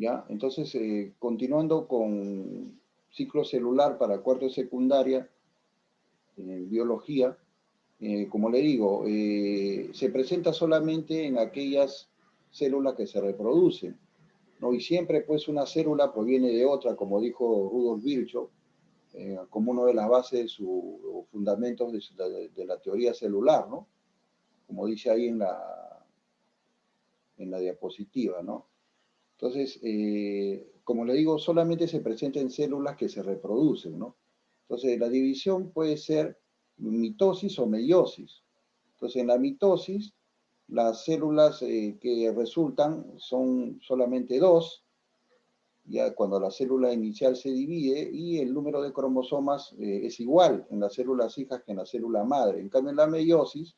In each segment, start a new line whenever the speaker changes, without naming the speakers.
¿ya? Entonces, continuando con ciclo celular para cuarto de secundaria, en biología, como le digo, se presenta solamente en aquellas células que se reproducen, ¿no? Y siempre, pues, una célula proviene de otra, como dijo Rudolf Virchow, como una de las bases o fundamentos de la teoría celular, ¿no? Como dice ahí en la diapositiva, ¿no? Entonces, como le digo, solamente se presenta en células que se reproducen, ¿no? Entonces, la división puede ser mitosis o meiosis. Entonces, en la mitosis, las células que resultan son solamente dos, ya cuando la célula inicial se divide, y el número de cromosomas es igual en las células hijas que en la célula madre. En cambio, en la meiosis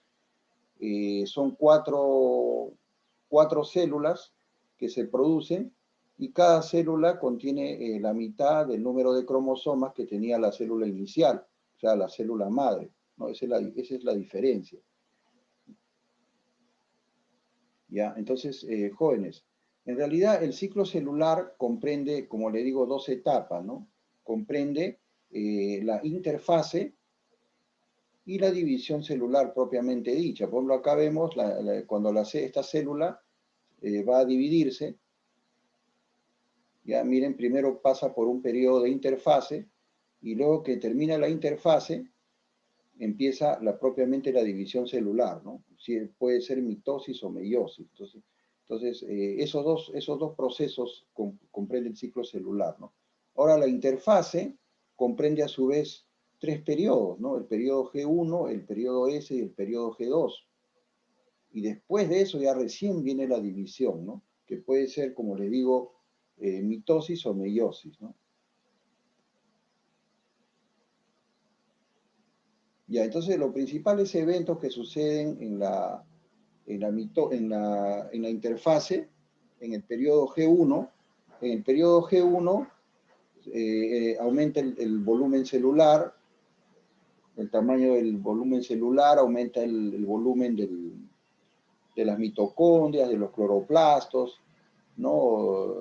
son cuatro células que se producen y cada célula contiene la mitad del número de cromosomas que tenía la célula inicial, o sea, la célula madre, ¿no? Esa es la diferencia. ¿Ya? Entonces, jóvenes, en realidad el ciclo celular comprende, como le digo, dos etapas, ¿no? Comprende la interfase y la división celular propiamente dicha. Por ejemplo, acá vemos cuando esta célula va a dividirse, ya miren, primero pasa por un periodo de interfase y luego que termina la interfase empieza propiamente la división celular, ¿no? Puede ser mitosis o meiosis. Entonces esos dos procesos comprenden el ciclo celular, ¿no? Ahora la interfase comprende a su vez tres periodos, ¿no? El periodo G1, el periodo S y el periodo G2. Y después de eso ya recién viene la división, ¿no? Que puede ser, como les digo, mitosis o meiosis, ¿no? Ya, entonces los principales eventos que suceden en la interfase, en el periodo G1, en el periodo G1 aumenta el volumen celular, el tamaño del volumen celular, aumenta el volumen de las mitocondrias, de los cloroplastos, ¿no?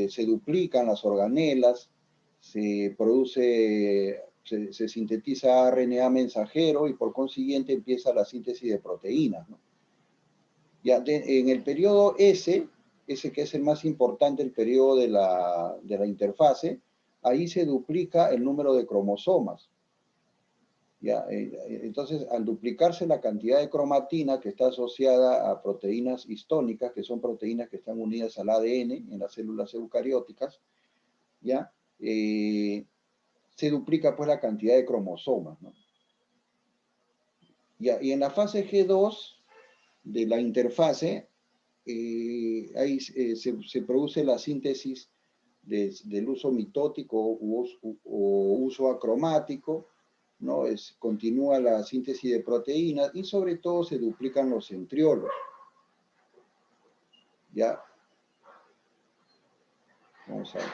Se duplican las organelas, se sintetiza RNA mensajero y por consiguiente empieza la síntesis de proteínas, ¿no? Ya en el periodo S, ese que es el más importante, el periodo de la interfase, ahí se duplica el número de cromosomas. ¿Ya? Entonces, al duplicarse la cantidad de cromatina que está asociada a proteínas histónicas, que son proteínas que están unidas al ADN en las células eucarióticas, ¿ya? Se duplica pues la cantidad de cromosomas, ¿no? ¿Ya? Y en la fase G2 de la interfase, ahí se produce la síntesis del uso mitótico o uso acromático, ¿no? Continúa la síntesis de proteínas y sobre todo se duplican los centriolos. ¿Ya? Vamos a ver.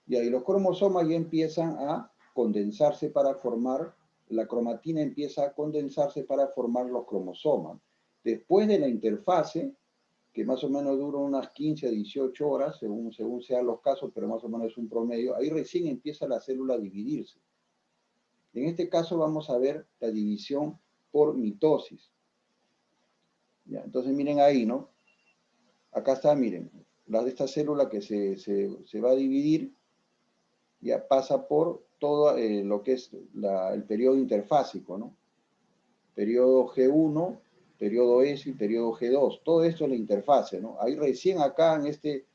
Ya, y los cromosomas ya empiezan a condensarse para formar, la cromatina empieza a condensarse para formar los cromosomas. Después de la interfase, que más o menos dura unas 15 a 18 horas, según sean los casos, pero más o menos es un promedio, ahí recién empieza la célula a dividirse. En este caso vamos a ver la división por mitosis. ¿Ya? Entonces miren ahí, ¿no? Acá está, miren, esta célula que se va a dividir, ya pasa por todo lo que es el periodo interfásico, ¿no? Periodo G1, periodo S y periodo G2. Todo esto es la interfase, ¿no? Ahí recién acá en este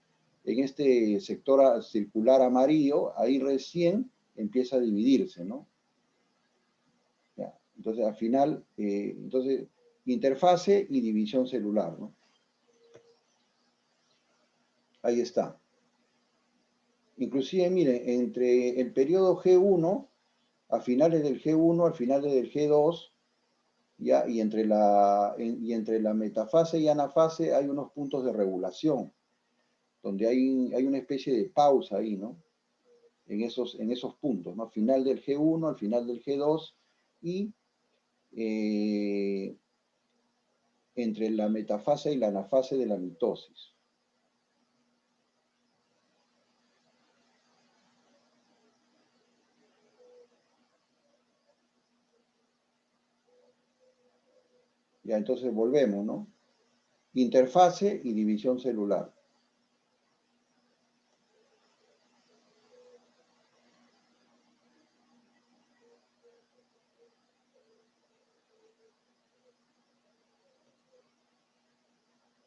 sector circular amarillo, ahí recién empieza a dividirse, ¿no? Ya. Entonces, al final, interfase y división celular, ¿no? Ahí está. Inclusive, miren, entre el periodo G1, a finales del G1, al finales del G2, ¿ya? Y entre la metafase y anafase hay unos puntos de regulación, donde hay una especie de pausa ahí, ¿no? En esos puntos, ¿no? Final del G1, al final del G2, y entre la metafase y la anafase de la mitosis. Ya, entonces volvemos, ¿no? Interfase y división celular.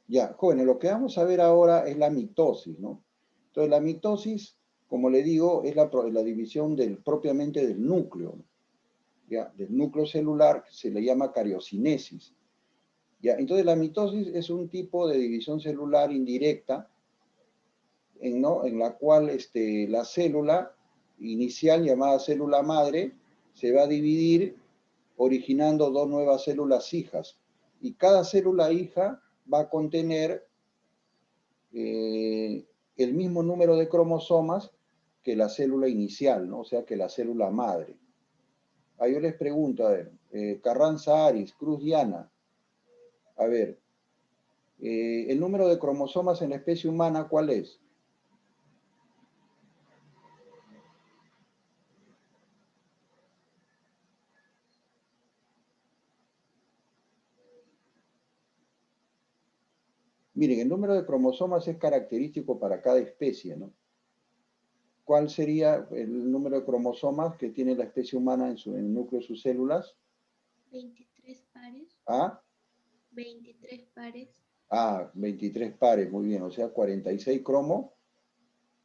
Ya, jóvenes, lo que vamos a ver ahora es la mitosis, ¿no? Entonces, la mitosis, como le digo, es la división propiamente del núcleo, ¿no? Ya, del núcleo celular, que se le llama cariocinesis. Ya, entonces, la mitosis es un tipo de división celular indirecta, ¿no? En la cual la célula inicial, llamada célula madre, se va a dividir originando dos nuevas células hijas. Y cada célula hija va a contener el mismo número de cromosomas que la célula inicial, ¿no? O sea, que la célula madre. Ahí yo les pregunto, a ver, Carranza Aris, Cruz Diana, a ver, el número de cromosomas en la especie humana, ¿cuál es? Miren, el número de cromosomas es característico para cada especie, ¿no? ¿Cuál sería el número de cromosomas que tiene la especie humana en el núcleo de sus células?
23 pares.
¿Ah?
23 pares.
Ah, 23 pares, muy bien. O sea, 46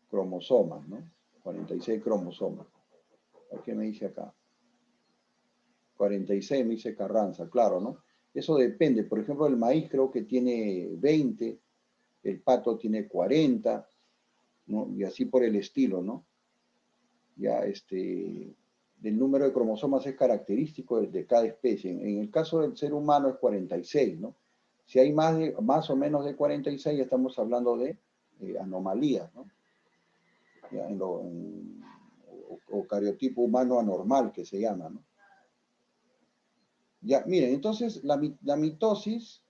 cromosomas, ¿no? 46 cromosomas. ¿Qué me dice acá? 46 me dice Carranza, claro, ¿no? Eso depende. Por ejemplo, el maíz creo que tiene 20, el pato tiene 40, ¿no? Y así por el estilo, ¿no? Ya, del número de cromosomas es característico de cada especie. En el caso del ser humano es 46, ¿no? Si hay más o menos de 46, estamos hablando de anomalías, ¿no? Ya, o cariotipo humano anormal, que se llama, ¿no? Ya, miren, entonces la mitosis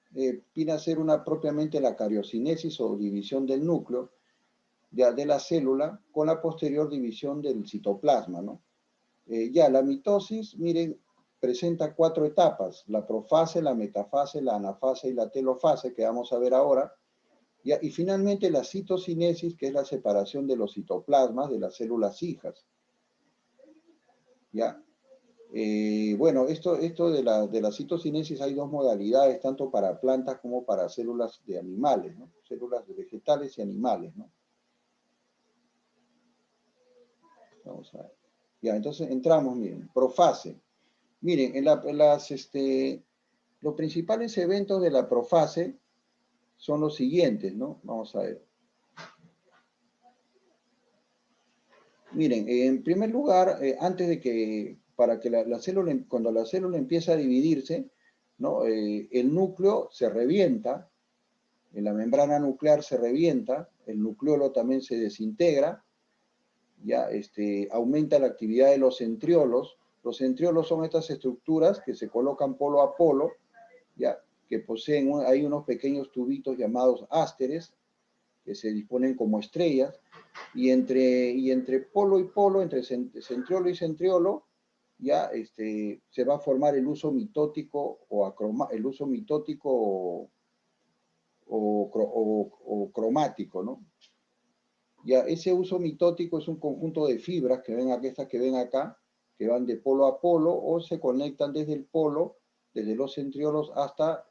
viene a ser propiamente la cariocinesis o división del núcleo ya, de la célula con la posterior división del citoplasma, ¿no? Ya, la mitosis, miren, presenta 4 etapas, la profase, la metafase, la anafase y la telofase, que vamos a ver ahora, ya, y finalmente la citocinesis, que es la separación de los citoplasmas de las células hijas. Ya, bueno, esto de la citocinesis hay dos modalidades, tanto para plantas como para células de animales, ¿no? Células vegetales y animales, ¿no? Vamos a ver. Ya, entonces entramos, miren, profase. Miren, los principales eventos de la profase son los siguientes, ¿no? Vamos a ver. Miren, en primer lugar, antes de que, para que la célula, cuando la célula empieza a dividirse, ¿no? El núcleo se revienta, la membrana nuclear se revienta, el nucleolo también se desintegra, ya aumenta la actividad de los centriolos. Los centriolos son estas estructuras que se colocan polo a polo, ya, que poseen, hay unos pequeños tubitos llamados ásteres, que se disponen como estrellas, y entre polo y polo, entre centriolo y centriolo, ya se va a formar el uso mitótico el uso mitótico o cromático, ¿no? Ya ese uso mitótico es un conjunto de fibras que ven aquí, estas que ven acá, que van de polo a polo o se conectan desde el polo, desde los centriolos hasta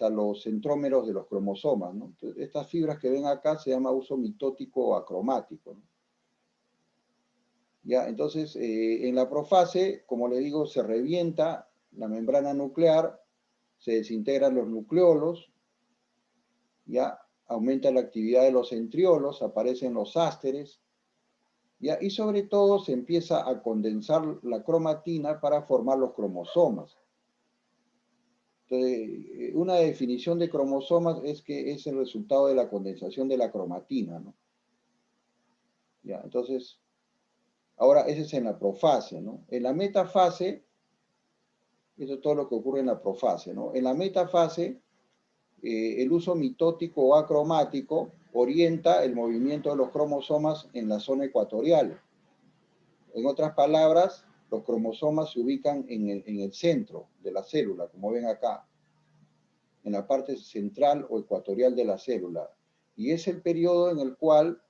los centrómeros de los cromosomas, ¿no? Entonces, estas fibras que ven acá se llama uso mitótico o acromático, ¿no? Ya, entonces, en la profase, como le digo, se revienta la membrana nuclear, se desintegran los nucleolos, ya aumenta la actividad de los centriolos, aparecen los ásteres, ya, y sobre todo se empieza a condensar la cromatina para formar los cromosomas. Entonces, una definición de cromosomas es que es el resultado de la condensación de la cromatina, ¿no? Ya, entonces, ahora ese es en la profase, ¿no? En la metafase, eso es todo lo que ocurre en la profase, ¿no? En la metafase, el uso mitótico o acromático orienta el movimiento de los cromosomas en la zona ecuatorial. En otras palabras, los cromosomas se ubican en el centro de la célula, como ven acá, en la parte central o ecuatorial de la célula. Y es el periodo en el cual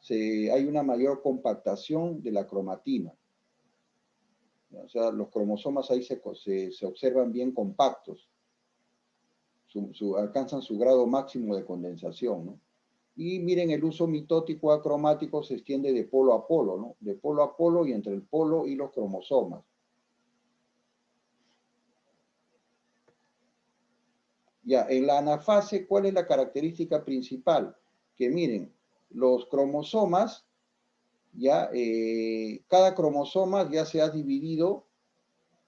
hay una mayor compactación de la cromatina. O sea, los cromosomas ahí se observan bien compactos, alcanzan su grado máximo de condensación, ¿no? Y miren, el uso mitótico acromático se extiende de polo a polo, ¿no? De polo a polo y entre el polo y los cromosomas. Ya, en la anafase, ¿cuál es la característica principal? Que miren, los cromosomas, ya, cada cromosoma ya se ha dividido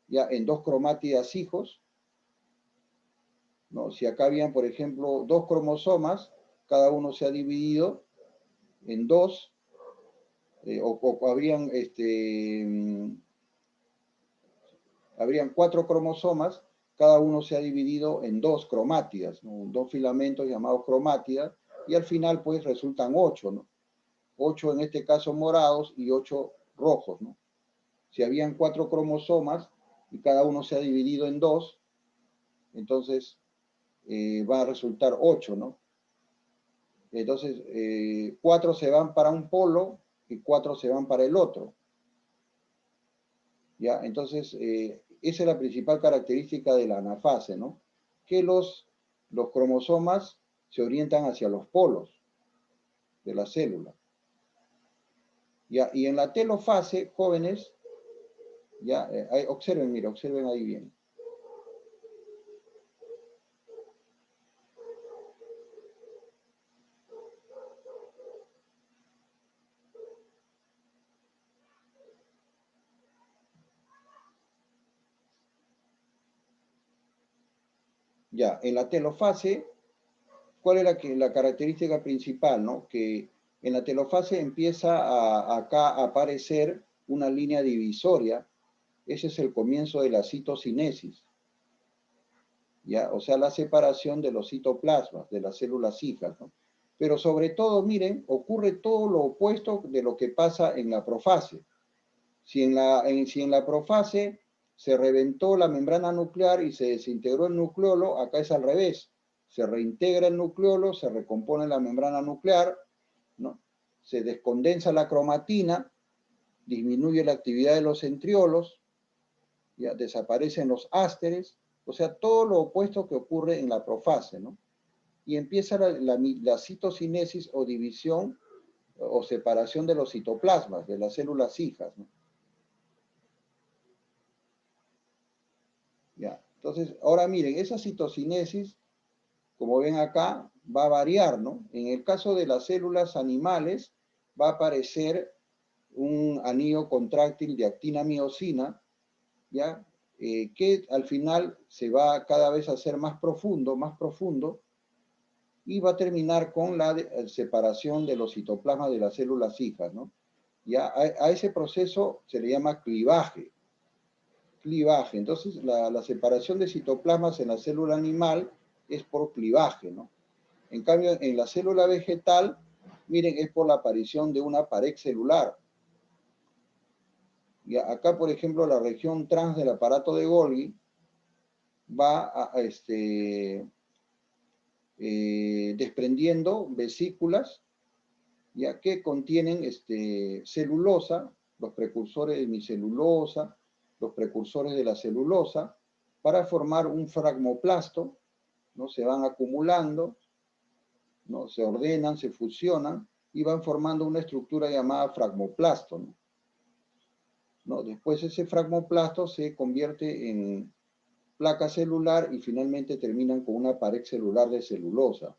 ya en dos cromátidas hijos, ¿no? Si acá habían, por ejemplo, dos cromosomas, cada uno se ha dividido en dos, habrían cuatro cromosomas, cada uno se ha dividido en dos cromátidas, ¿no? Dos filamentos llamados cromátidas, y al final pues resultan 8, ¿no? 8 en este caso morados y 8 rojos, ¿no? Si habían 4 cromosomas y cada uno se ha dividido en dos, entonces va a resultar 8, ¿no? Entonces, 4 se van para un polo y 4 se van para el otro. ¿Ya? Entonces, esa es la principal característica de la anafase, ¿no? Que los cromosomas se orientan hacia los polos de la célula. ¿Ya? Y en la telofase, jóvenes, ya, observen, mira, observen ahí bien. Ya, en la telofase, ¿cuál es la característica principal, no? Que en la telofase empieza acá a aparecer una línea divisoria. Ese es el comienzo de la citocinesis. ¿Ya? O sea, la separación de los citoplasmas, de las células hijas, ¿no? Pero sobre todo, miren, ocurre todo lo opuesto de lo que pasa en la profase. Si en la profase se reventó la membrana nuclear y se desintegró el nucleolo, acá es al revés. Se reintegra el nucleolo, se recompone la membrana nuclear, ¿no? Se descondensa la cromatina, disminuye la actividad de los centriolos, ya desaparecen los ásteres, o sea, todo lo opuesto que ocurre en la profase, ¿no? Y empieza la citocinesis o división o separación de los citoplasmas, de las células hijas, ¿no? Ya. Entonces, ahora miren, esa citocinesis, como ven acá, va a variar, ¿no? En el caso de las células animales, va a aparecer un anillo contráctil de actina-miosina, ¿ya? Que al final se va cada vez a hacer más profundo, y va a terminar con la separación de los citoplasmas de las células hijas, ¿no? Ya a ese proceso se le llama clivaje. Entonces, la separación de citoplasmas en la célula animal es por clivaje, ¿no? En cambio, en la célula vegetal, miren, es por la aparición de una pared celular. Y acá, por ejemplo, la región trans del aparato de Golgi va desprendiendo vesículas, ya que contienen celulosa, los precursores de hemicelulosa, los precursores de la celulosa, para formar un fragmoplasto, ¿no? Se van acumulando, ¿no? Se ordenan, se fusionan y van formando una estructura llamada fragmoplasto, ¿no? ¿No? Después ese fragmoplasto se convierte en placa celular y finalmente terminan con una pared celular de celulosa.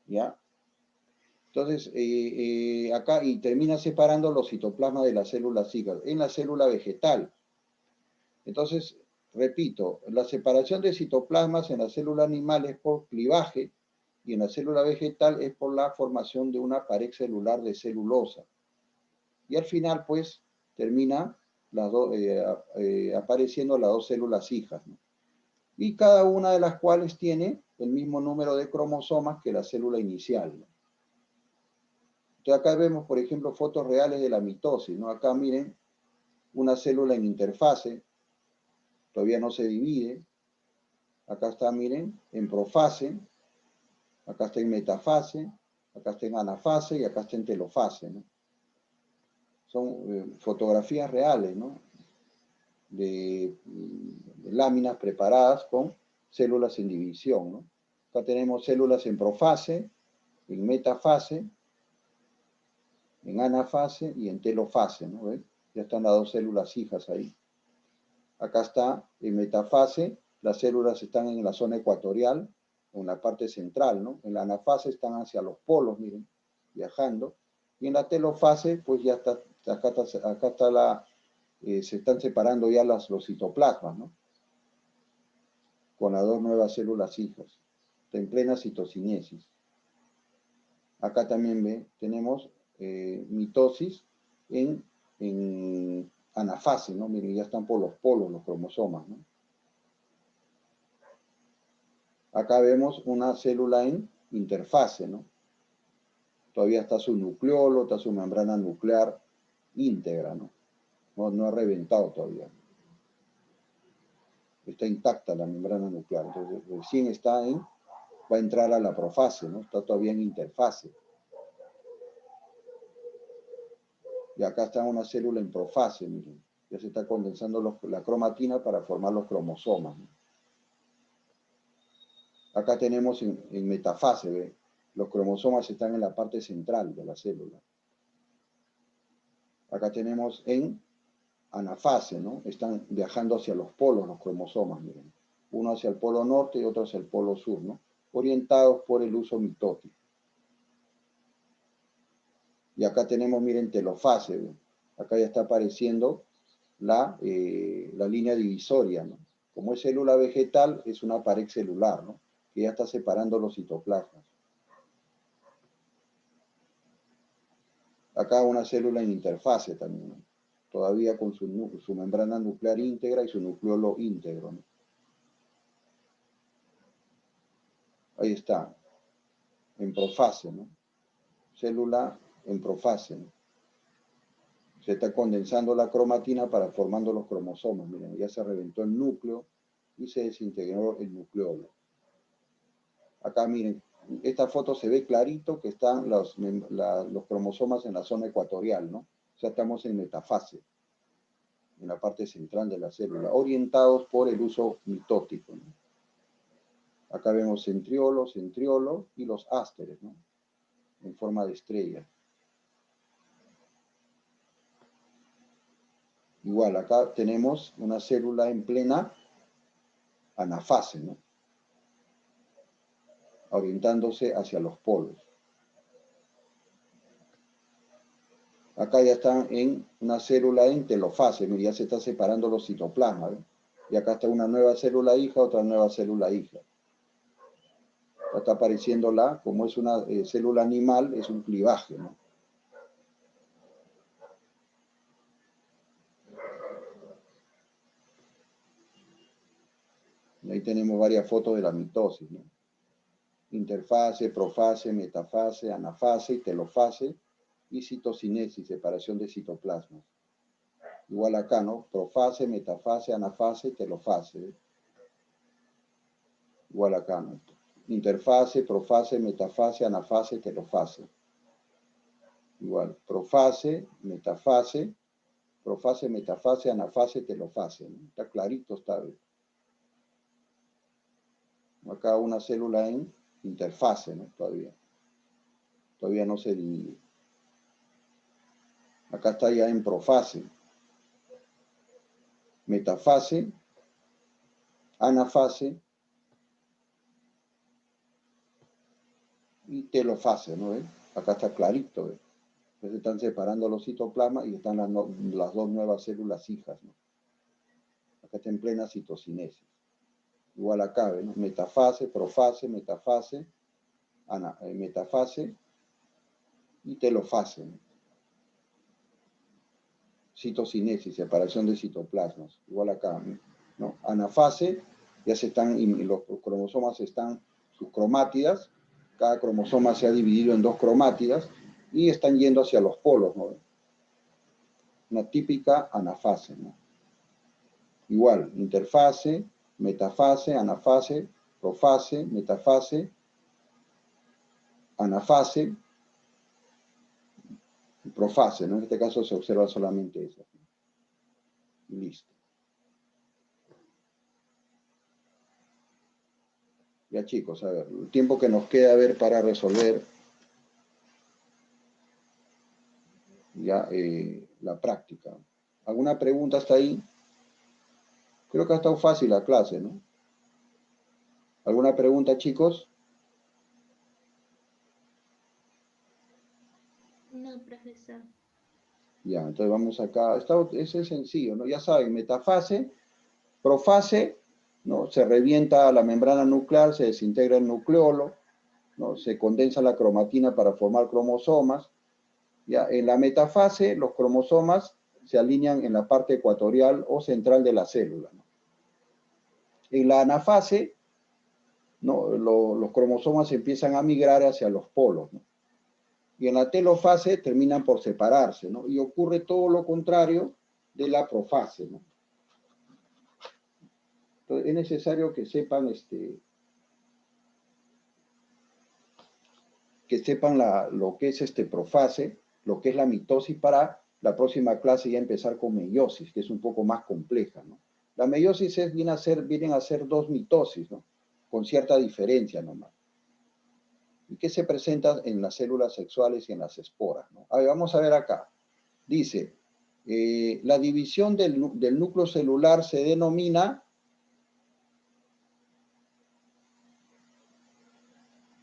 ¿Ya? Entonces, acá, y termina separando los citoplasmas de las células hijas en la célula vegetal. Entonces, repito, la separación de citoplasmas en la célula animal es por clivaje y en la célula vegetal es por la formación de una pared celular de celulosa. Y al final, pues, termina apareciendo las dos células hijas, ¿no? y cada una de las cuales tiene el mismo número de cromosomas que la célula inicial, ¿no? Entonces acá vemos, por ejemplo, fotos reales de la mitosis, ¿no? Acá miren, una célula en interfase, todavía no se divide. Acá está, miren, en profase, acá está en metafase, acá está en anafase y acá está en telofase, ¿no? Son fotografías reales, ¿no? De láminas preparadas con células en división, ¿no? Acá tenemos células en profase, en metafase, en anafase y en telofase, ¿no? ¿Ven? Ya están las dos células hijas ahí. Acá está en metafase, las células están en la zona ecuatorial, en la parte central, ¿no? En la anafase están hacia los polos, miren, viajando. Y en la telofase, pues ya está, acá está la, se están separando ya los citoplasmas, ¿no? Con las dos nuevas células hijas. Está en plena citocinesis. Acá también tenemos mitosis en anafase, ¿no? Miren, ya están por los polos los cromosomas, ¿no? Acá vemos una célula en interfase, ¿no? Todavía está su nucleolo, está su membrana nuclear íntegra, ¿no? No ha reventado todavía. Está intacta la membrana nuclear. Entonces, recién va a entrar a la profase, ¿no? Está todavía en interfase. Y acá está una célula en profase, miren. Ya se está condensando la cromatina para formar los cromosomas, ¿no? Acá tenemos en metafase, ¿ve? Los cromosomas están en la parte central de la célula. Acá tenemos en anafase, ¿no? Están viajando hacia los polos los cromosomas, miren. Uno hacia el polo norte y otro hacia el polo sur, ¿no? Orientados por el uso mitótico. Y acá tenemos, miren, telofase, ¿ve? Acá ya está apareciendo la línea divisoria, ¿no? Como es célula vegetal, es una pared celular, ¿no? Que ya está separando los citoplasmas. Acá una célula en interfase también, ¿no? Todavía con su membrana nuclear íntegra y su nucleolo íntegro, ¿no? Ahí está, en profase, ¿no? Célula en profase, ¿no? Se está condensando la cromatina para formando los cromosomas. Miren, ya se reventó el núcleo y se desintegró el nucleolo. Acá miren, esta foto se ve clarito que están los cromosomas en la zona ecuatorial, ¿no? O sea, estamos en metafase, en la parte central de la célula, orientados por el uso mitótico, ¿no? Acá vemos centriolo, centriolo y los ásteres, ¿no? En forma de estrella. Igual, acá tenemos una célula en plena anafase, ¿no? Orientándose hacia los polos. Acá ya están en una célula en telofase, ya se está separando los citoplasmas, ¿eh? Y acá está una nueva célula hija, otra nueva célula hija. Acá está apareciendo como es una célula animal, es un clivaje, ¿no? Y ahí tenemos varias fotos de la mitosis, ¿no? Interfase, profase, metafase, anafase y telofase, y citocinesis, separación de citoplasmas. Igual acá, ¿no? Profase, metafase, anafase, telofase, ¿eh? Igual acá, ¿no? Interfase, profase, metafase, anafase, telofase. Igual, profase, metafase, anafase, telofase, ¿no? Está clarito, está bien. Acá una célula en interfase, ¿no? Todavía no se divide. Acá está ya en profase, metafase, anafase y telofase, ¿no? Acá está clarito, ¿ve? Se están separando los citoplasmas y están las dos nuevas células hijas, ¿no? Acá está en plena citocinesis. Igual acá, ¿no? Metafase, profase, metafase, metafase y telofase, ¿no? Citocinesis, separación de citoplasmas. Igual acá, ¿no? Anafase, Ya se están, y los cromosomas están, sus cromátidas, cada cromosoma se ha dividido en 2 cromátidas y están yendo hacia los polos, ¿no? Una típica anafase, ¿no? Igual, interfase, metafase, anafase, profase, metafase, anafase, profase, ¿no? En este caso se observa solamente eso. Y listo. Ya chicos, a ver, el tiempo que nos queda a ver para resolver ya la práctica. ¿Alguna pregunta hasta ahí? Creo que ha estado fácil la clase, ¿no? ¿Alguna pregunta, chicos?
No, profesor.
Ya, entonces vamos acá. Ese es sencillo, ¿no? Ya saben, metafase, profase, ¿no? Se revienta la membrana nuclear, se desintegra el nucleolo, ¿no? Se condensa la cromatina para formar cromosomas. Ya, en la metafase, los cromosomas se alinean en la parte ecuatorial o central de la célula, ¿no? En la anafase, ¿no? Los cromosomas empiezan a migrar hacia los polos, ¿no? Y en la telofase terminan por separarse, ¿no? Y ocurre todo lo contrario de la profase, ¿no? Entonces, es necesario que sepan, lo que es profase, lo que es la mitosis, para la próxima clase ya empezar con meiosis, que es un poco más compleja, ¿no? La meiosis vienen a ser 2 mitosis, ¿no? Con cierta diferencia nomás. Y que se presenta en las células sexuales y en las esporas, ¿no? A ver, vamos a ver acá. Dice, la división del núcleo celular se denomina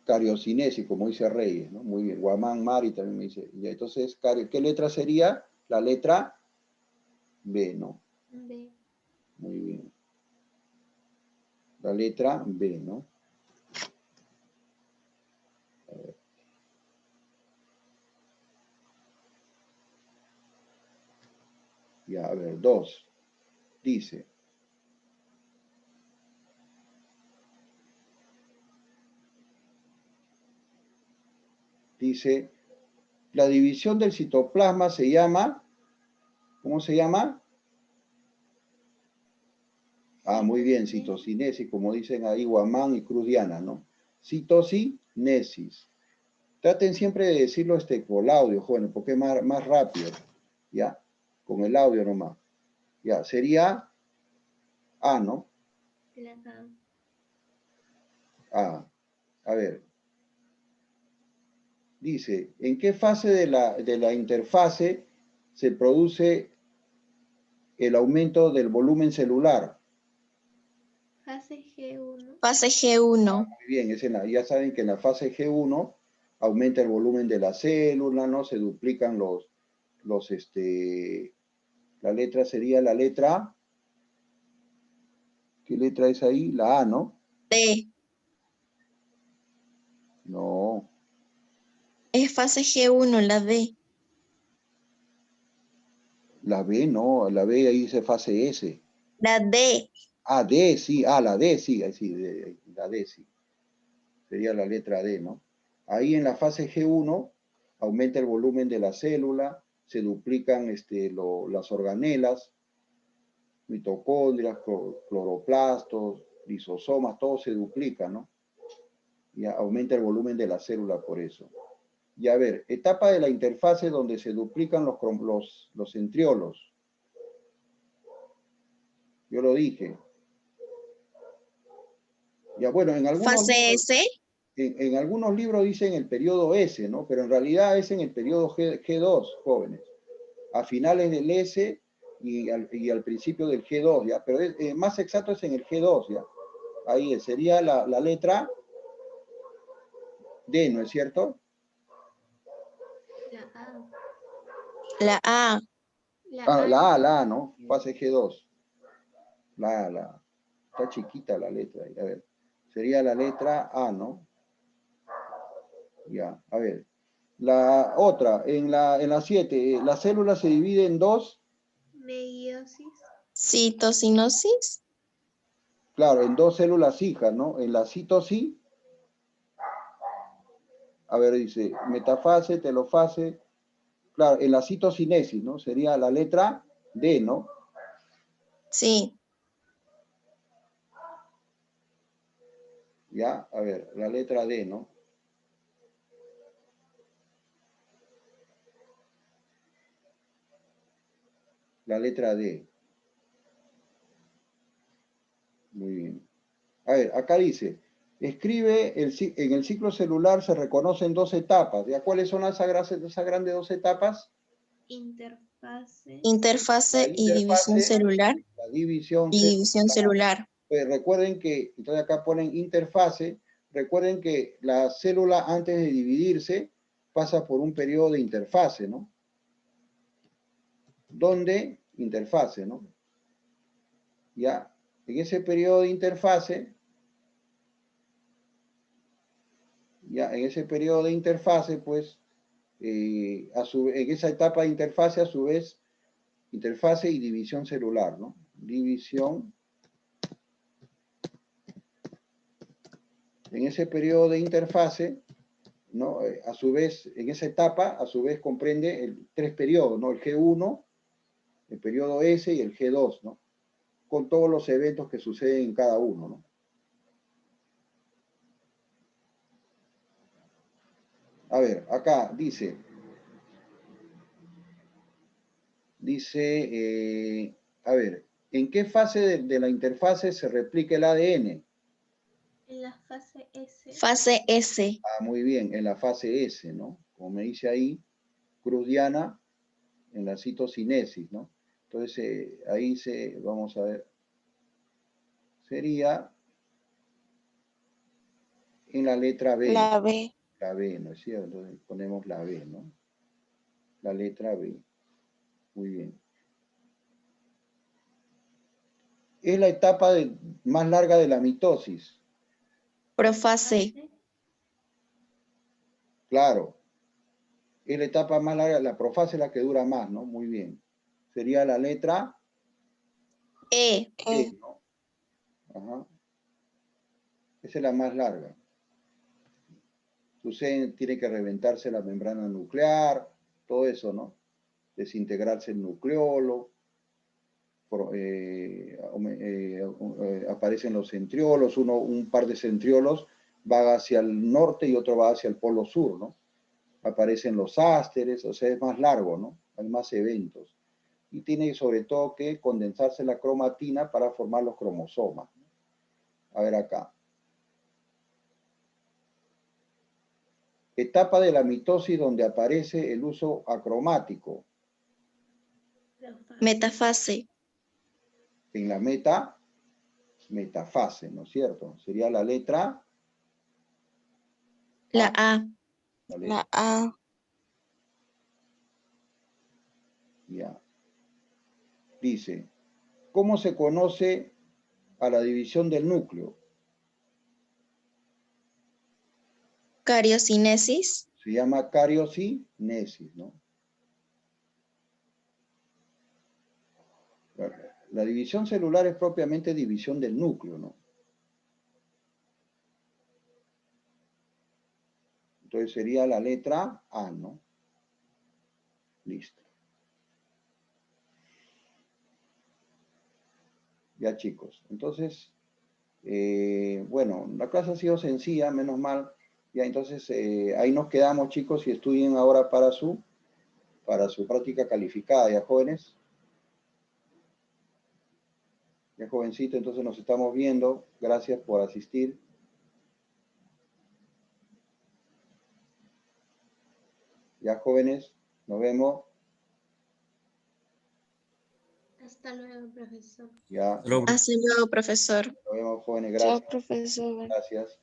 cariocinesis, como dice Reyes, ¿no? Muy bien, Guamán Mari también me dice. Y entonces, ¿qué letra sería? La letra B, ¿no?
B.
Muy bien. La letra B, ¿no? A ver. Ya, a ver, 2. Dice, la división del citoplasma se llama, ¿cómo se llama? Ah, muy bien, citocinesis, como dicen ahí Guamán y Cruz Diana, ¿no? Citocinesis. Traten siempre de decirlo con el audio, jóvenes, porque es más rápido, ¿ya? Con el audio nomás. Ya, sería A, ¿no?
La A.
A. A ver. Dice, ¿en qué fase de la interfase se produce el aumento del volumen celular?
Fase G1.
Fase G1.
Muy bien, ya saben que en la fase G1 aumenta el volumen de la célula, ¿no? Se duplican la letra sería la letra, ¿qué letra es ahí? La A, ¿no?
D.
No,
Es fase G1, la D.
la B no, la B ahí dice fase S.
La D.
Ah, D, sí, la D, sí, ahí sí, la D, sí. Sería la letra D, ¿no? Ahí en la fase G1 aumenta el volumen de la célula, se duplican las organelas, mitocondrias, cloroplastos, lisosomas, todo se duplica, ¿no? Y aumenta el volumen de la célula por eso. Y a ver, etapa de la interfase donde se duplican los centriolos. Yo lo dije. Ya bueno, en algunos
Fase
libros,
S.
en algunos libros dicen el periodo S, ¿no? Pero en realidad es en el periodo G2, jóvenes. A finales del S y al principio del G2, ¿ya? Pero más exacto es en el G2, ¿ya? Ahí sería la letra D, ¿no es cierto?
La A.
La A.
La A, ¿no? Fase G2. La A. Está chiquita la letra. A ver. Sería la letra A, ¿no? Ya, a ver. La otra, en la 7, la célula se divide en 2.
Meiosis.
Citocinosis.
Claro, en dos células hijas, ¿no? En la citosis, a ver, dice metafase, telofase, claro, en la citocinesis, ¿no? Sería la letra D, ¿no?
Sí.
Ya, a ver, la letra D, ¿no? La letra D. Muy bien. A ver, acá dice, escribe, en el ciclo celular se reconocen dos etapas. ¿Ya cuáles son esas grandes dos etapas?
Interfase.
Interfase
La
y división
interfase,
celular
la división
y
celular.
división celular.
Pues recuerden que, entonces acá ponen interfase, recuerden que la célula antes de dividirse pasa por un periodo de interfase, ¿no? ¿Dónde? Interfase, ¿no? Ya, en ese periodo de interfase, ya, en ese periodo de interfase, pues, en esa etapa de interfase, a su vez, interfase y división celular, ¿no? División. En ese periodo de interfase, ¿no? A su vez, en esa etapa, a su vez comprende tres periodos, ¿no? El G1, el periodo S y el G2, ¿no? Con todos los eventos que suceden en cada uno, ¿no? A ver, acá dice, a ver, ¿en qué fase de la interfase se replica el ADN?
En la fase S.
Fase S.
Ah, muy bien, en la fase S, ¿no? Como me dice ahí, Cruz Diana, en la citocinesis, ¿no? Entonces, ahí vamos a ver, sería en la letra B.
La B.
La B, ¿no es cierto? Entonces ponemos la B, ¿no? La letra B. Muy bien. Es la etapa más larga de la mitosis.
Profase.
Claro. Es la etapa más larga, la profase es la que dura más, ¿no? Muy bien. Sería la letra
E.
E, ¿no? Ajá. Esa es la más larga. Tiene que reventarse la membrana nuclear, todo eso, ¿no? Desintegrarse el nucleolo, aparecen los centriolos, un par de centriolos va hacia el norte y otro va hacia el polo sur, ¿no? Aparecen los ásteres, o sea, es más largo, ¿no? Hay más eventos. Y tiene sobre todo que condensarse la cromatina para formar los cromosomas. A ver acá. Etapa de la mitosis donde aparece el uso acromático.
Metafase.
En la metafase, ¿no es cierto? Sería la letra
La A.
La
A.
Ya. Dice, ¿cómo se conoce a la división del núcleo?
Cariocinesis.
Se llama cariocinesis, ¿no? La división celular es propiamente división del núcleo, ¿no? Entonces sería la letra A, ¿no? Listo. Ya, chicos. Entonces, bueno, la clase ha sido sencilla, menos mal. Ya, entonces, ahí nos quedamos, chicos, y estudien ahora para su práctica calificada, ¿ya, jóvenes? Ya, jovencito, entonces nos estamos viendo. Gracias por asistir. Ya, jóvenes, nos vemos.
Hasta luego, profesor.
Ya,
Hasta luego, profesor.
nos vemos, jóvenes.
Chao,
Gracias.
profesor.
Gracias.